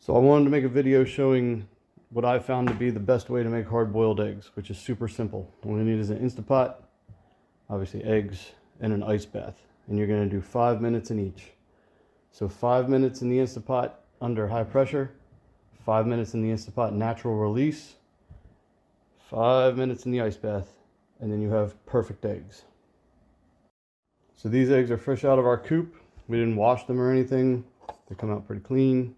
So I wanted to make a video showing what I found to be the best way to make hard-boiled eggs, which is super simple. All you need is an Instapot, obviously eggs, and an ice bath. And you're going to do 5 minutes in each. So 5 minutes in the Instapot under high pressure, 5 minutes in the Instapot natural release, 5 minutes in the ice bath, and then you have perfect eggs. So these eggs are fresh out of our coop. We didn't wash them or anything. They come out pretty clean.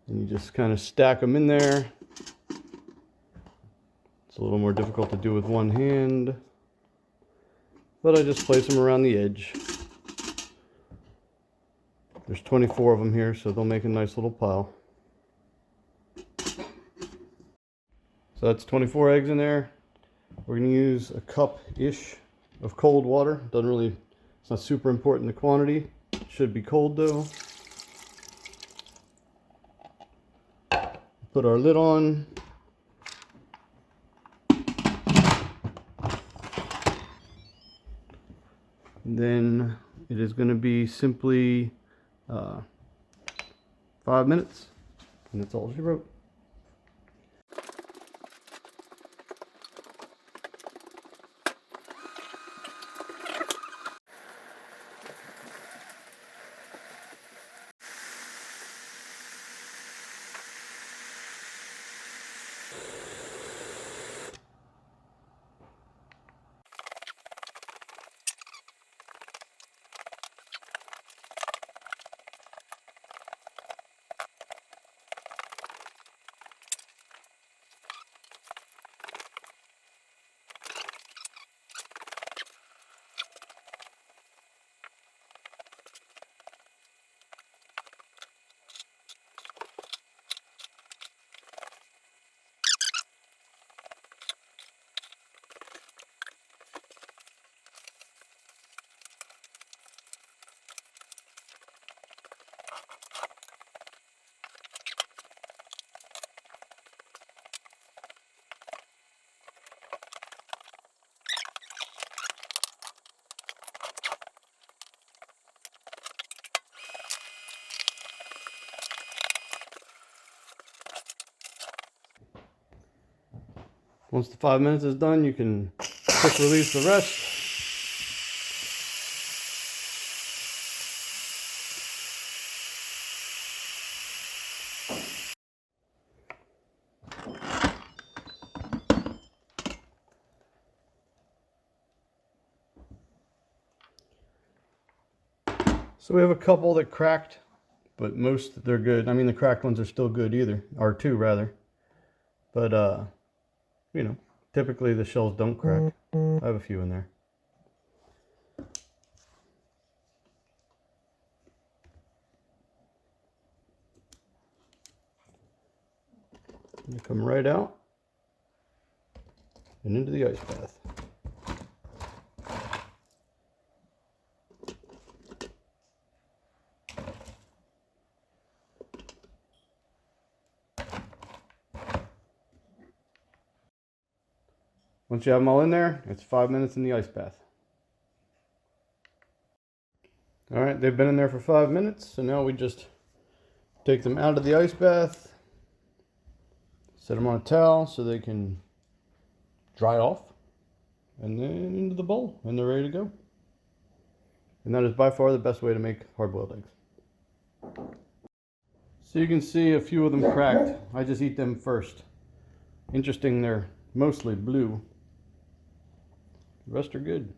And you just kind of stack them in there. It's a little more difficult to do with one hand, but I just place them around the edge. There's 24 of them here, so they'll make a nice little pile. So that's 24 eggs in there. We're going to use a cup-ish of cold water. Doesn't really, it's not super important the quantity. It should be cold though. Put our lid on. And then it is going to be simply 5 minutes, and that's all she wrote. Once the 5 minutes is done, you can quick release the rest. So we have a couple that cracked, but most they're good. I mean, the cracked ones are still good either, or two rather. But you know, typically the shells don't crack. I have a few in there. They come right out and into the ice bath. Once you have them all in there, it's 5 minutes in the ice bath. All right, they've been in there for 5 minutes, so now we just take them out of the ice bath, set them on a towel so they can dry off, and then into the bowl, and they're ready to go. And that is by far the best way to make hard-boiled eggs. So you can see a few of them cracked. I just eat them first. Interesting, they're mostly blue. The rest are good.